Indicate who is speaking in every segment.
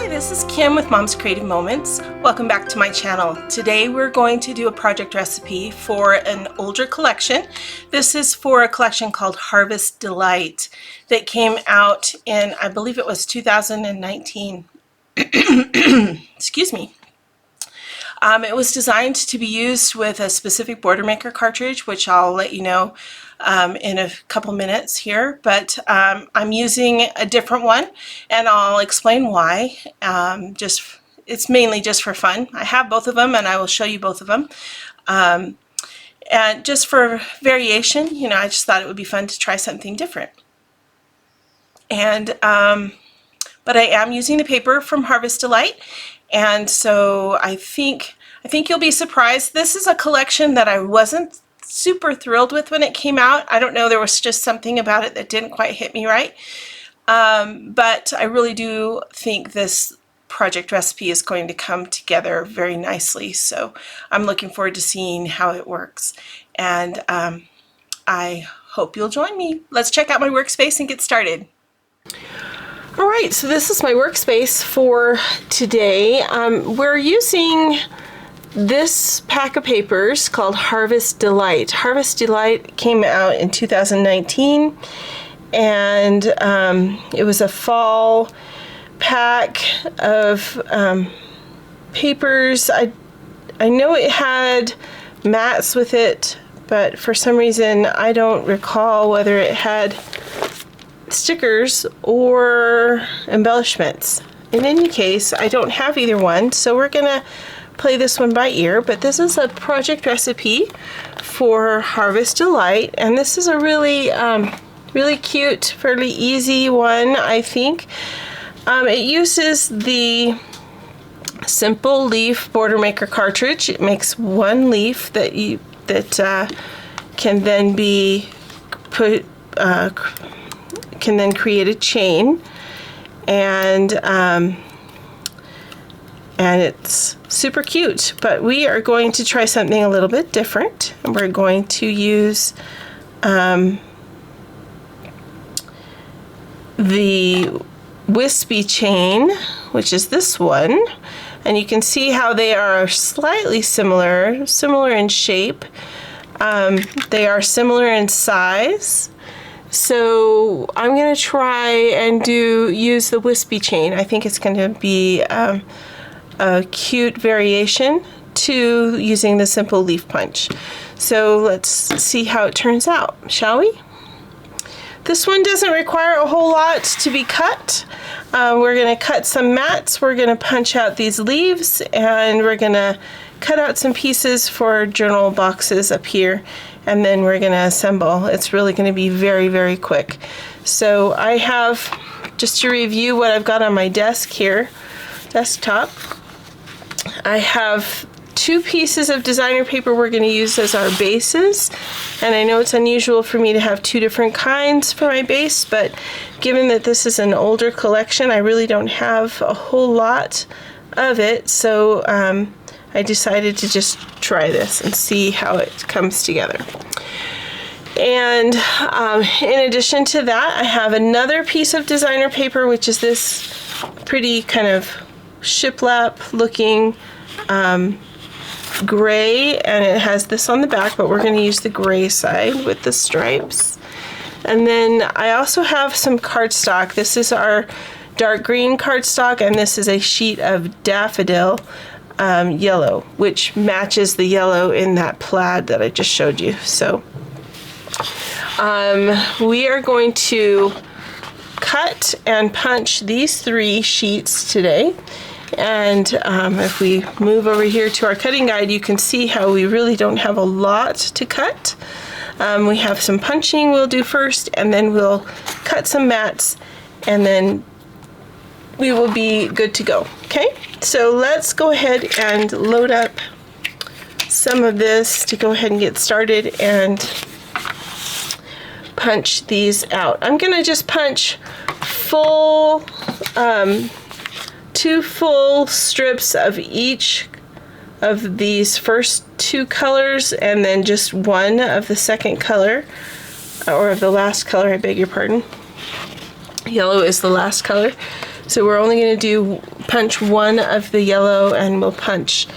Speaker 1: This is Kim with Mom's Creative Moments. Welcome back to my channel. Today we're going to do a project recipe for an older collection. This is for a collection called Harvest Delight that came out in, I believe it was 2019. Excuse me. It was designed to be used with a specific Boilermaker cartridge, which I'll let you know in a couple minutes here, but I'm using a different one and I'll explain why. It's mainly just for fun. I have both of them and I will show you both of them. And just for variation, you know, I just thought it would be fun to try something different. And but I am using the paper from Harvest Delight, and so I think you'll be surprised. This is a collection that I wasn't super thrilled with when it came out. I don't know, there was just something about it that didn't quite hit me right. But I really do think this project recipe is going to come together very nicely. So I'm looking forward to seeing how it works. And I hope you'll join me. Let's check out my workspace and get started. All right, so this is my workspace for today. We're using this pack of papers called Harvest Delight. Harvest Delight came out in 2019, and it was a fall pack of papers. I know it had mats with it, but for some reason I don't recall whether it had stickers or embellishments. In any case, I don't have either one, so we're gonna play this one by ear. But this is a project recipe for Harvest Delight, and this is a really really cute, fairly easy one, I think. It uses the Simple Leaf Boilermaker cartridge. It makes one leaf that can then be put can then create a chain, and it's super cute. But we are going to try something a little bit different, and we're going to use the wispy chain, which is this one, and you can see how they are slightly similar in shape. They are similar in size. So I'm going to try and use the wispy chain. I think it's going to be a cute variation to using the Simple Leaf Punch. So let's see how it turns out, shall we? This one doesn't require a whole lot to be cut. We're going to cut some mats, we're going to punch out these leaves, and we're going to cut out some pieces for journal boxes up here, and then we're going to assemble. It's really going to be very, very quick. So I have, just to review what I've got on my desk here, desktop, I have two pieces of designer paper we're going to use as our bases. And I know it's unusual for me to have two different kinds for my base, but given that this is an older collection, I really don't have a whole lot of it. So I decided to just try this and see how it comes together. And in addition to that, I have another piece of designer paper, which is this pretty kind of shiplap looking gray, and it has this on the back, but we're going to use the gray side with the stripes. And then I also have some cardstock. This is our dark green cardstock, and this is a sheet of daffodil yellow, which matches the yellow in that plaid that I just showed you. So we are going to cut and punch these three sheets today. And if we move over here to our cutting guide, you can see how we really don't have a lot to cut. We have some punching we'll do first, and then we'll cut some mats, and then we will be good to go. Okay, so let's go ahead and load up some of this to go ahead and get started and punch these out. I'm gonna just punch full, 2 full strips of each of these first 2 colors, and then just one of the second color, or of the last color, I beg your pardon. Yellow is the last color. So we're only going to punch one of the yellow, and we'll punch,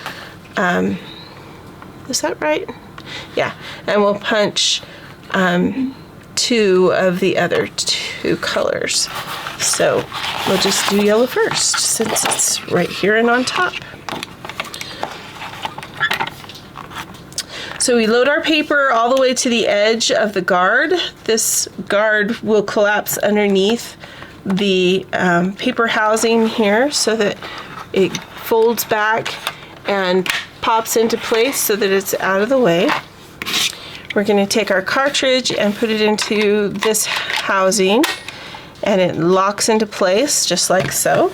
Speaker 1: is that right? Yeah, and we'll punch two of the other two colors. So we'll just do yellow first, since it's right here and on top. So we load our paper all the way to the edge of the guard. This guard will collapse underneath the paper housing here so that it folds back and pops into place so that it's out of the way. We're going to take our cartridge and put it into this housing, and it locks into place just like so.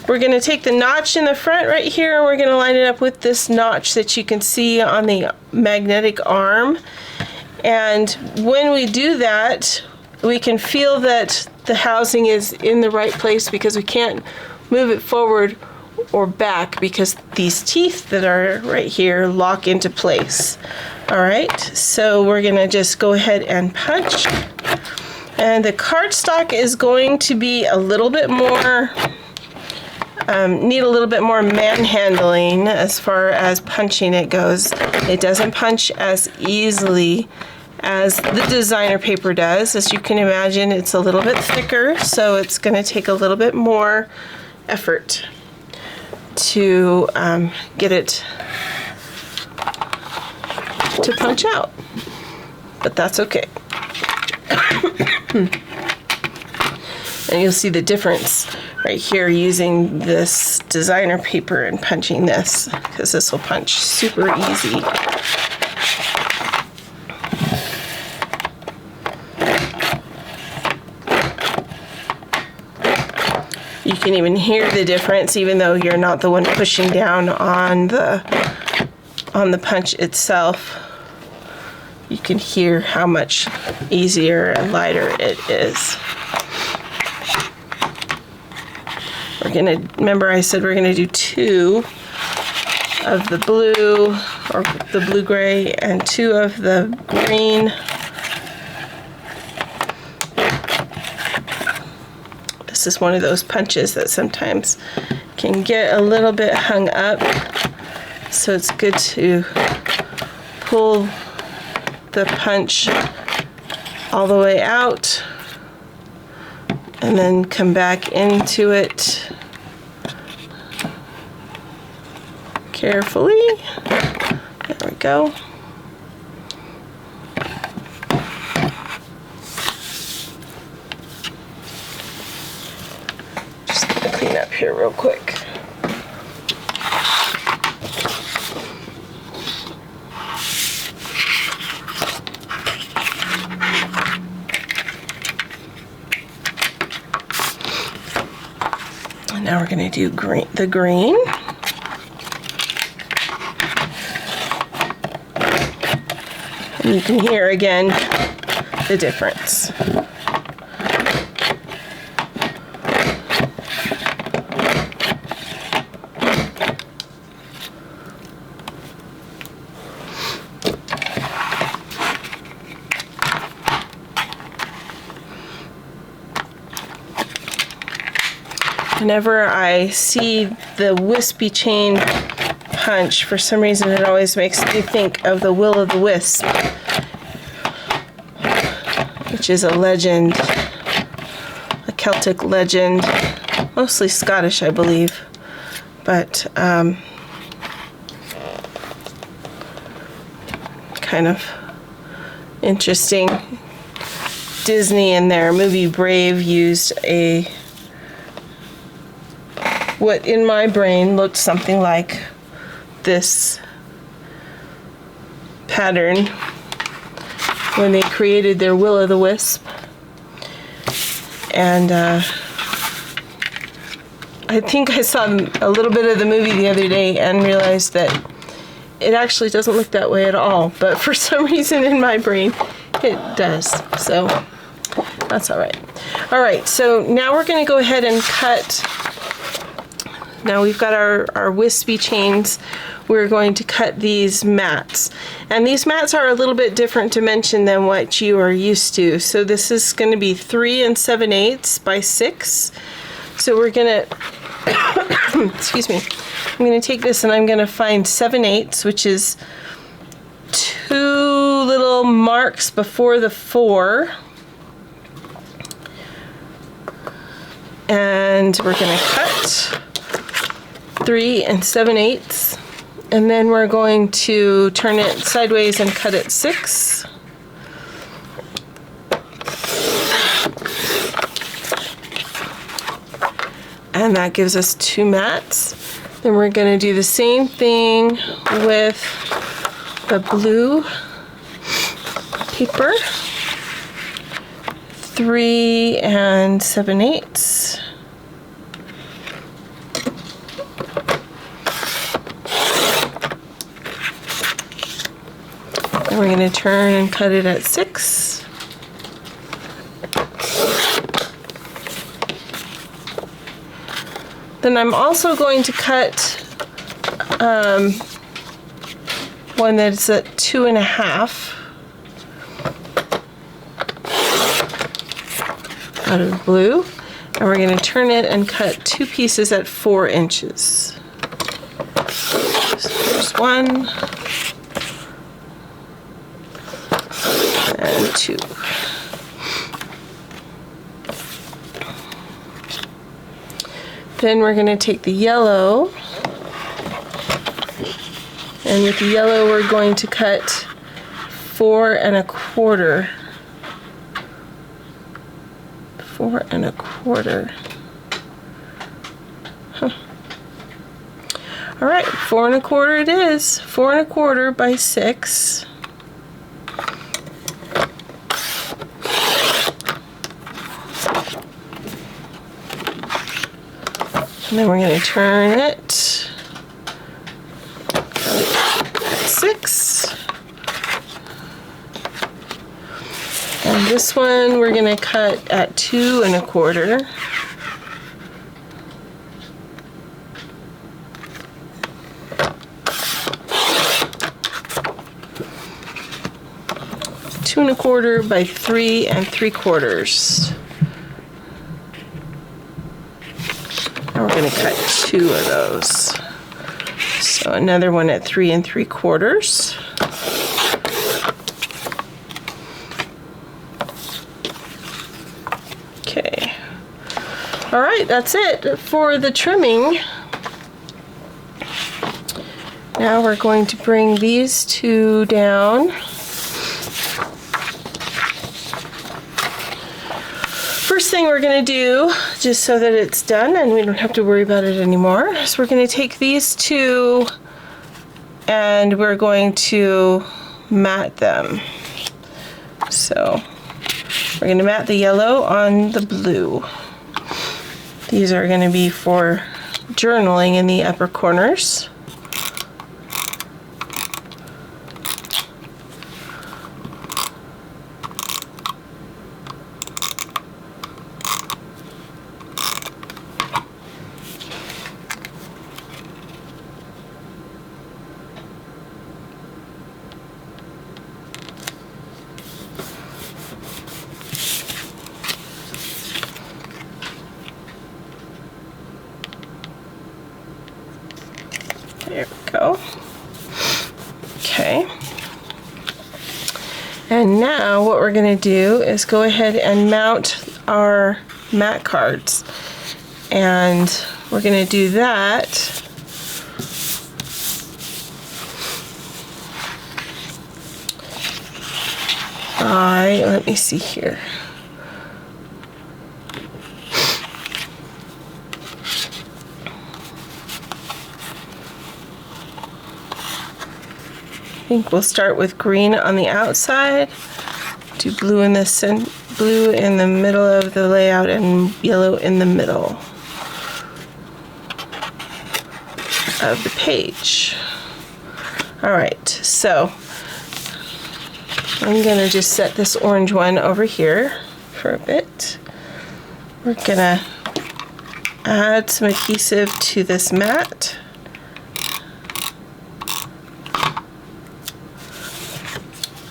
Speaker 1: We're going to take the notch in the front right here, and we're going to line it up with this notch that you can see on the magnetic arm. And when we do that, we can feel that the housing is in the right place, because we can't move it forward or back because these teeth that are right here lock into place. All right, so we're going to just go ahead and punch. And the cardstock is going to be a little bit more, need a little bit more manhandling as far as punching it goes. It doesn't punch as easily as the designer paper does. As you can imagine, it's a little bit thicker, so it's going to take a little bit more effort to get it to punch out, but that's okay. And you'll see the difference right here using this designer paper and punching this, because this will punch super easy. You can even hear the difference, even though you're not the one pushing down on the punch itself. You can hear how much easier and lighter it is. We're gonna, remember I said we're gonna do two of the blue, or the blue-gray, and two of the green. This is one of those punches that sometimes can get a little bit hung up, so it's good to pull the punch all the way out and then come back into it carefully. There we go. Just gonna clean up here real quick. Now we're going to do the green. And you can hear again the difference. Whenever I see the wispy chain punch, for some reason it always makes me think of the Will-o'-the-Wisp, which is a legend, a Celtic legend, mostly Scottish, I believe, but kind of interesting. Disney in their movie Brave used what in my brain looked something like this pattern when they created their Will-o'-the-Wisp. And I think I saw a little bit of the movie the other day and realized that it actually doesn't look that way at all, but for some reason in my brain it does, so that's all right. All right, so now we're going to go ahead and cut. Now we've got our wispy chains. We're going to cut these mats. And these mats are a little bit different dimension than what you are used to. So this is going to be 3 7/8 by 6. So we're gonna, excuse me, I'm gonna take this and I'm gonna find 7/8, which is 2 little marks before the 4. And we're gonna cut 3 7/8, and then we're going to turn it sideways and cut it 6. And that gives us 2 mats. Then we're going to do the same thing with the blue paper. 3 7/8. And we're going to turn and cut it at 6. Then I'm also going to cut one that's at 2.5 out of the blue, and we're going to turn it and cut 2 pieces at 4 inches. So there's 1 and 2. Then we're going to take the yellow, and with the yellow we're going to cut 4 1/4. 4 1/4. Huh. All right, 4 1/4 it is. 4 1/4 by 6. And then we're going to turn it at 6. And this one we're going to cut at 2 1/4. Two 1/4 by 3 3/4. And we're going to cut 2 of those. So another one at 3 3/4. Okay. All right, that's it for the trimming. Now we're going to bring these 2 down. First thing we're going to do, just so that it's done and we don't have to worry about it anymore, is we're going to take these 2 and we're going to mat them. So we're going to mat the yellow on the blue. These are going to be for journaling in the upper corners. There we go. Okay. And now what we're going to do is go ahead and mount our mat cards. And we're going to do that by, let me see here. I think we'll start with green on the outside, do blue in the middle of the layout, and yellow in the middle of the page. All right, so I'm gonna just set this orange one over here for a bit. We're gonna add some adhesive to this mat.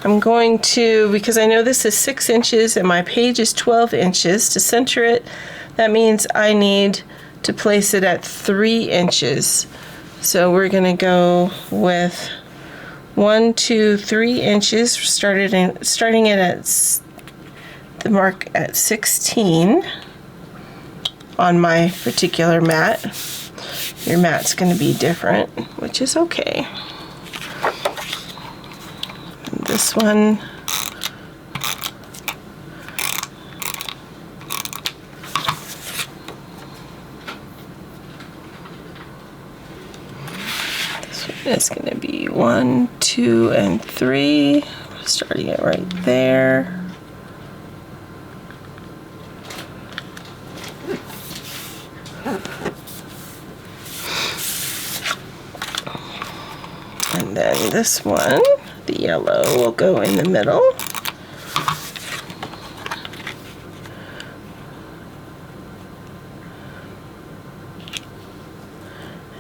Speaker 1: I'm going to, because I know this is 6 inches and my page is 12 inches, to center it, that means I need to place it at 3 inches. So we're going to go with 1, 2, 3 inches, starting it at the mark at 16 on my particular mat. Your mat's going to be different, which is okay. And this one, it's going to be 1, 2, and 3, starting it right there. And then this one, the yellow, will go in the middle.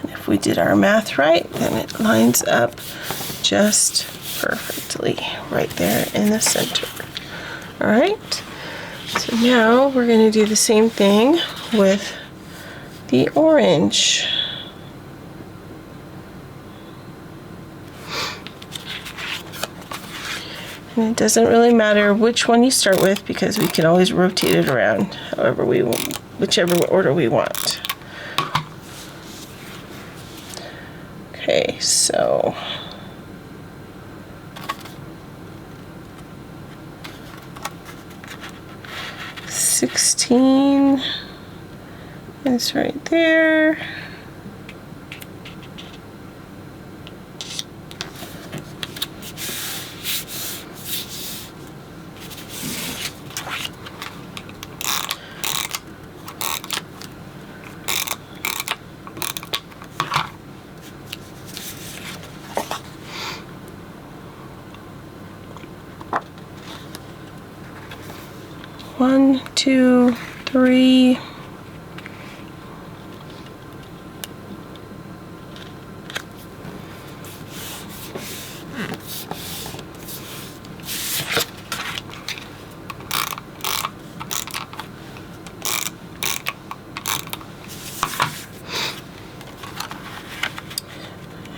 Speaker 1: And if we did our math right, then it lines up just perfectly right there in the center. All right, so now we're going to do the same thing with the orange. And it doesn't really matter which one you start with because we can always rotate it around however we want, whichever order we want. Okay, so $16 is right there. One, two, three.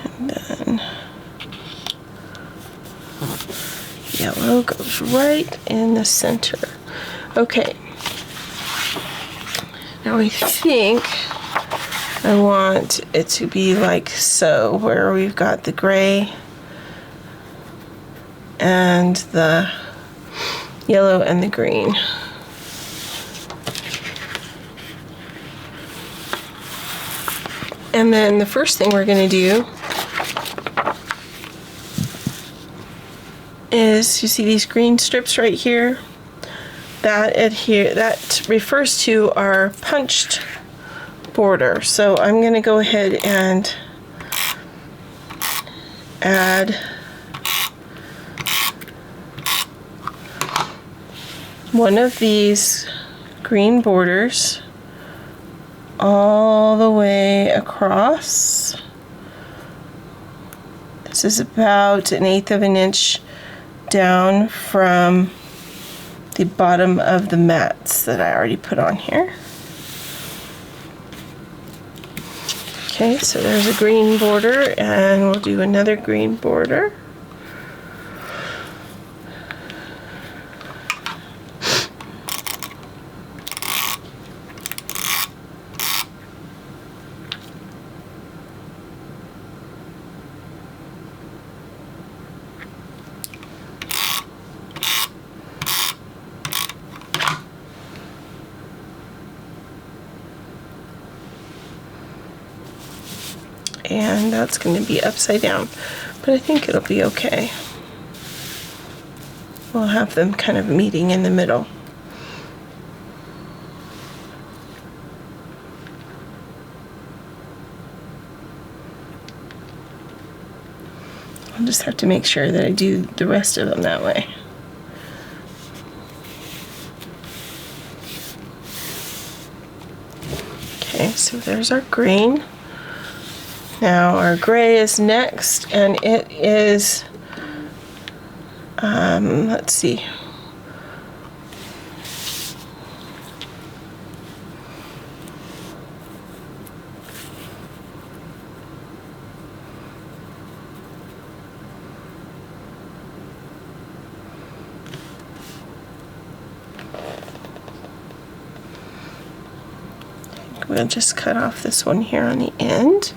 Speaker 1: And then yellow goes right in the center. Okay, now I think I want it to be like so, where we've got the gray and the yellow and the green. And then the first thing we're going to do is, you see these green strips right here? That refers to our punched border. So I'm going to go ahead and add one of these green borders all the way across. This is about 1/8 of an inch down from the bottom of the mats that I already put on here. Okay, so there's a green border, and we'll do another green border. And that's going to be upside down, but I think it'll be okay. We'll have them kind of meeting in the middle. I'll just have to make sure that I do the rest of them that way. Okay, so there's our green. Now our gray is next, and it is Let's see. We'll just cut off this one here on the end.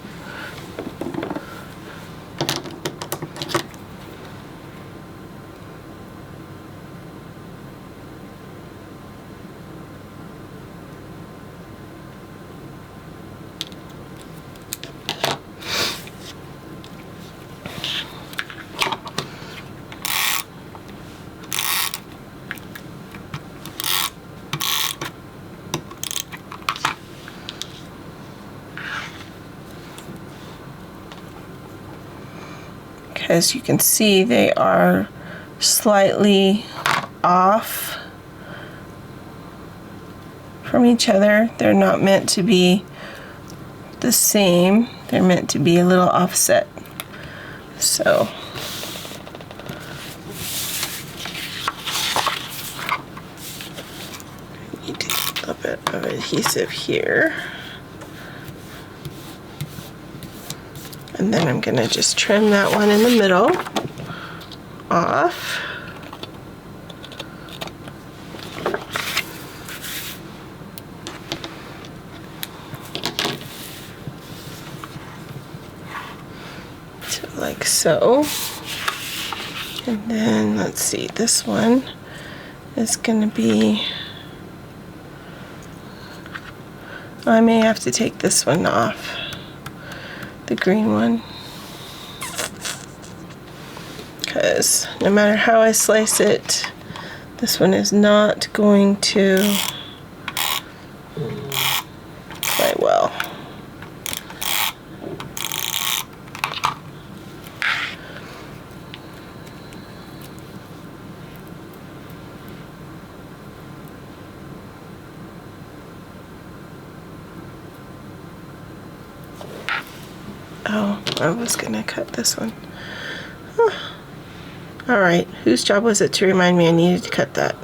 Speaker 1: As you can see, they are slightly off from each other. They're not meant to be the same. They're meant to be a little offset. So I need to get a little bit of adhesive here. And then I'm going to just trim that one in the middle off. So like so. And then let's see, this one is going to be, I may have to take this one off. The green one, because no matter how I slice it, this one is not going to play well. Oh, I was gonna cut this one. Huh. All right, whose job was it to remind me I needed to cut that?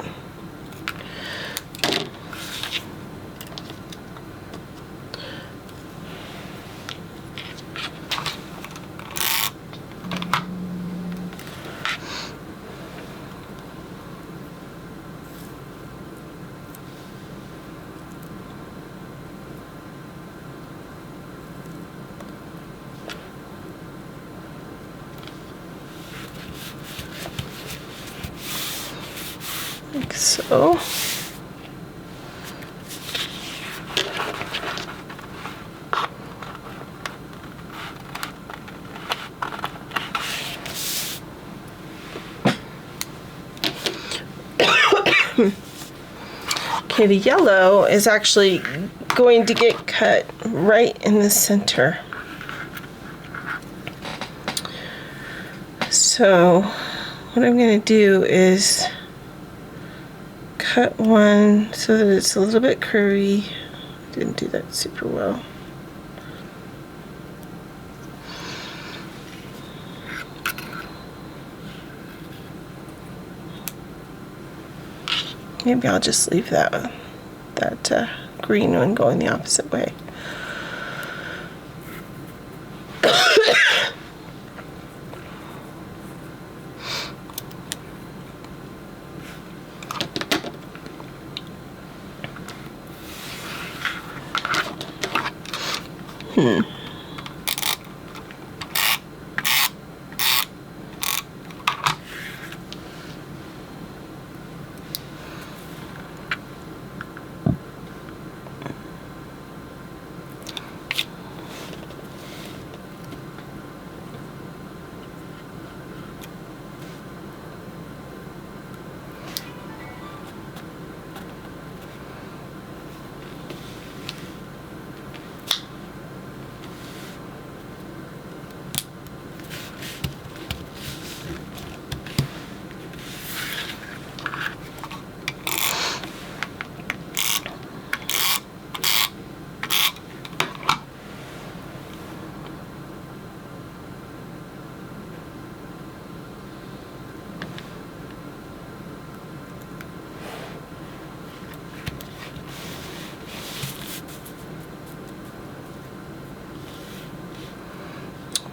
Speaker 1: Like so. Okay, the yellow is actually going to get cut right in the center. So what I'm going to do is cut one so that it's a little bit curvy. Didn't do that super well. Maybe I'll just leave that green one going the opposite way.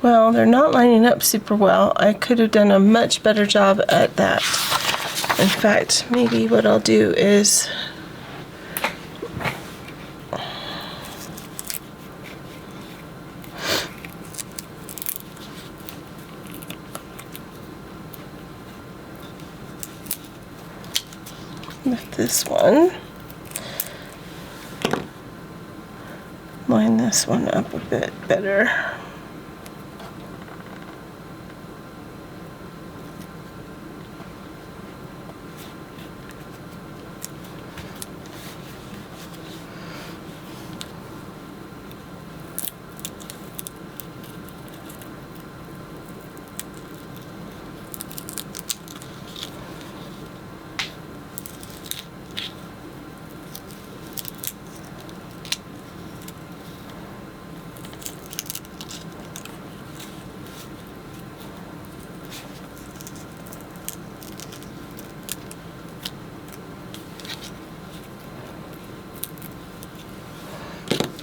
Speaker 1: well, they're not lining up super well. I could have done a much better job at that. In fact, maybe what I'll do is with this one, line this one up a bit better.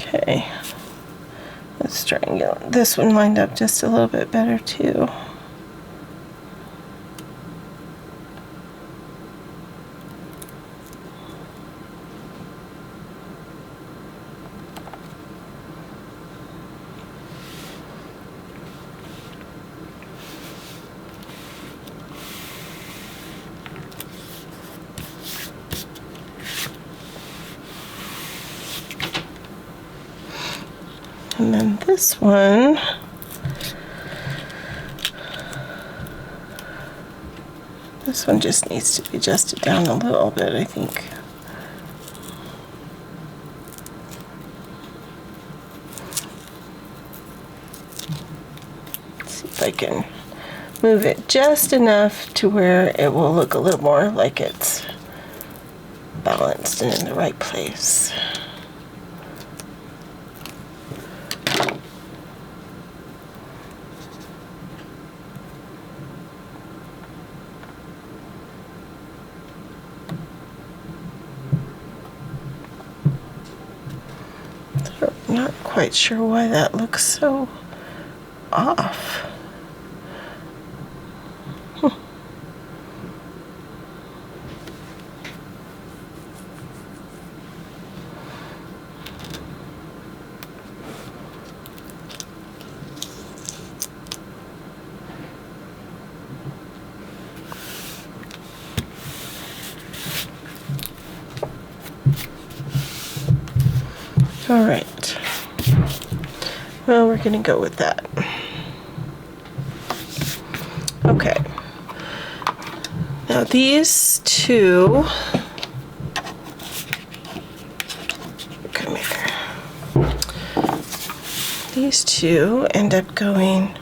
Speaker 1: Okay, let's try and get this one lined up just a little bit better too. And then this one, just needs to be adjusted down a little bit, I think. Let's see if I can move it just enough to where it will look a little more like it's balanced and in the right place. Not quite sure why that looks so off. All right. Well, we're gonna go with that. Okay. Now these two, come here. These two end up going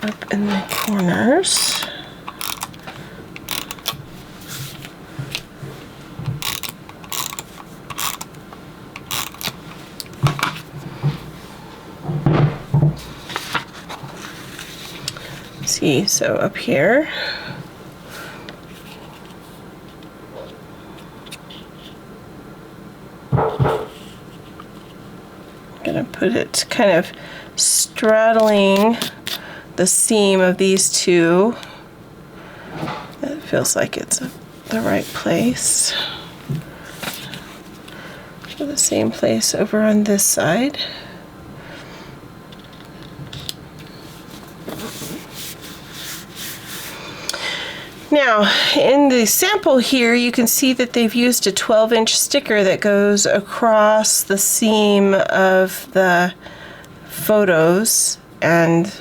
Speaker 1: up in the corners. See, so up here, I'm gonna put it kind of straddling the seam of these two. That feels like it's the right place. So the same place over on this side. Now, in the sample here, you can see that they've used a 12-inch sticker that goes across the seam of the photos and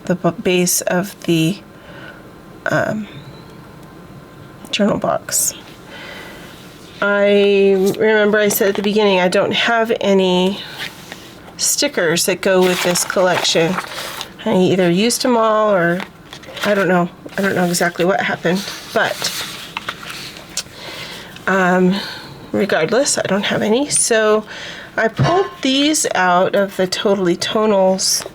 Speaker 1: the base of the journal box. I remember I said at the beginning I don't have any stickers that go with this collection. I either used them all or I don't know exactly what happened, but regardless, I don't have any. So I pulled these out of the Totally Tonals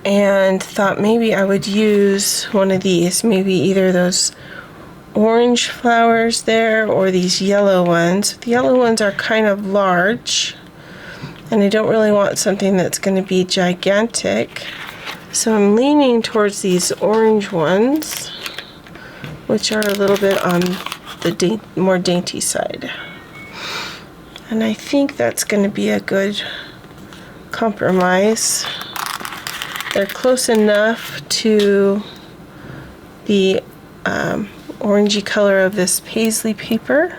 Speaker 1: and thought maybe I would use one of these, maybe either those orange flowers there or these yellow ones. The yellow ones are kind of large and I don't really want something that's going to be gigantic. So I'm leaning towards these orange ones, which are a little bit on the more dainty side. And I think that's going to be a good compromise. They're close enough to the orangey color of this paisley paper,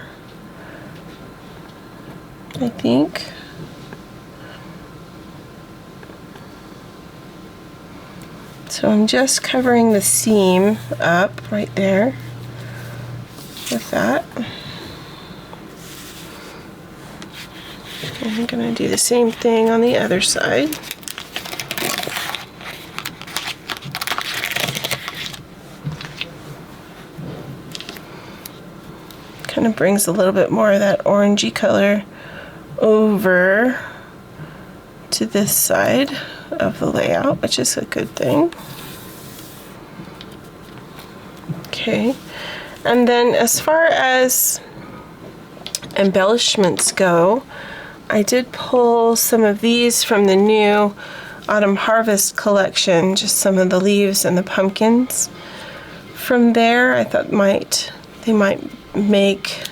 Speaker 1: I think. So I'm just covering the seam up right there with that. And I'm going to do the same thing on the other side. Kind of brings a little bit more of that orangey color over to this side of the layout, which is a good thing. Okay, and then as far as embellishments go, I did pull some of these from the new Autumn Harvest collection, just some of the leaves and the pumpkins. From there, I thought they might make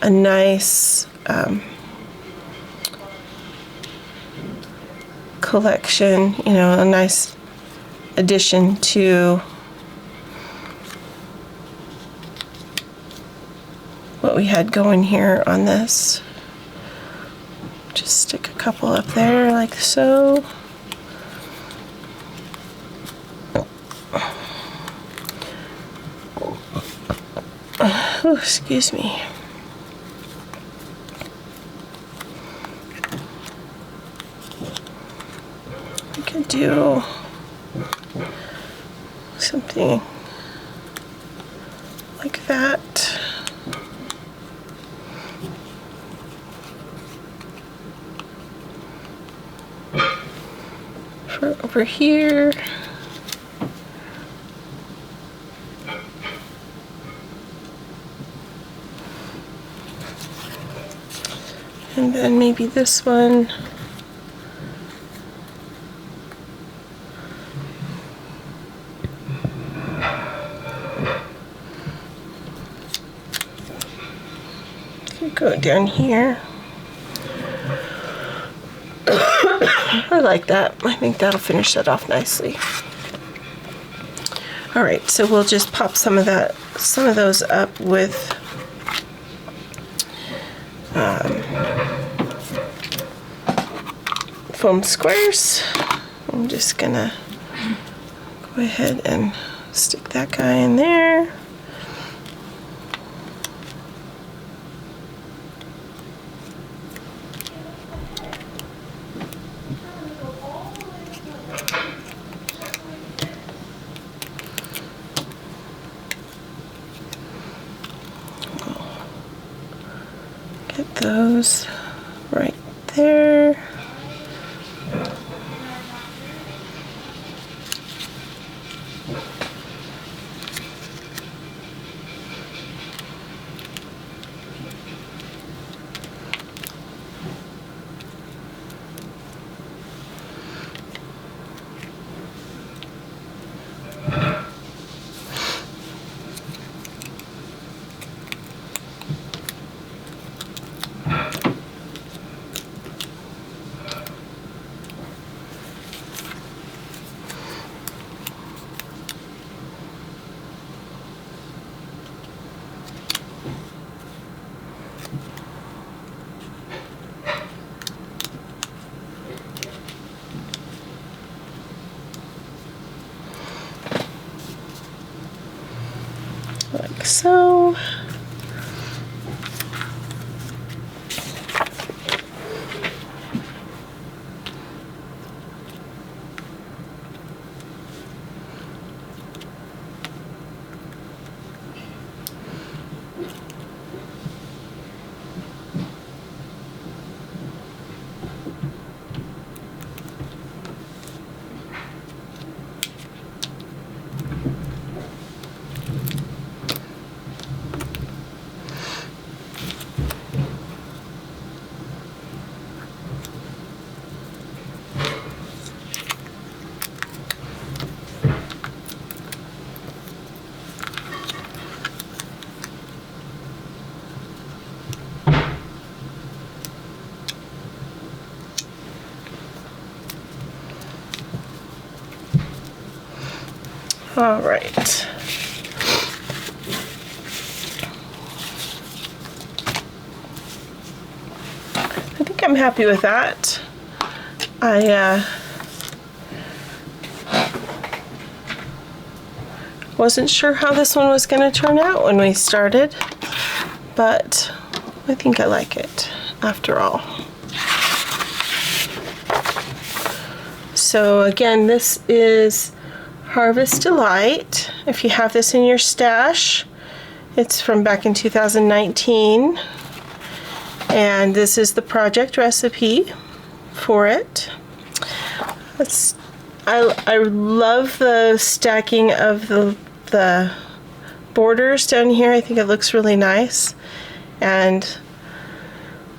Speaker 1: a nice collection, you know, a nice addition to what we had going here on this. Just stick a couple up there like so. Oh, excuse me. We could do something like that. For over here. And then maybe this one. Go down here. I like that. I think that'll finish that off nicely. All right, so we'll just pop some of those up with foam squares. I'm just gonna go ahead and stick that guy in there. Get those right there. Like so. All right. I think I'm happy with that. I wasn't sure how this one was going to turn out when we started, but I think I like it after all. So again, this is Harvest Delight. If you have this in your stash, it's from back in 2019. And this is the project recipe for it. I love the stacking of the borders down here. I think it looks really nice. And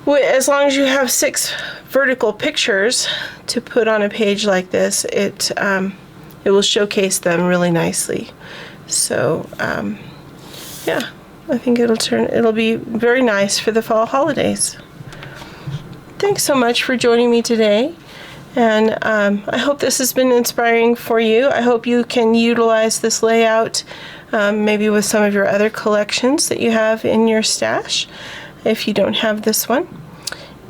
Speaker 1: as long as you have 6 vertical pictures to put on a page like this, it will showcase them really nicely. So yeah, I think it'll be very nice for the fall holidays. Thanks so much for joining me today, and I hope this has been inspiring for you. I hope you can utilize this layout maybe with some of your other collections that you have in your stash if you don't have this one.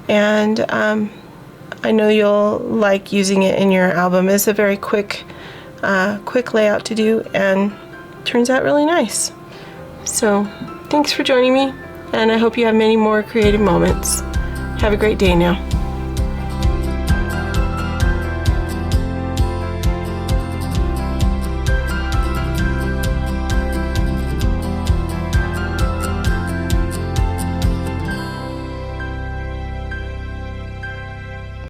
Speaker 1: And I know you'll like using it in your album. It's a very quick layout to do, and turns out really nice. So thanks for joining me, and I hope you have many more creative moments. Have a great day now.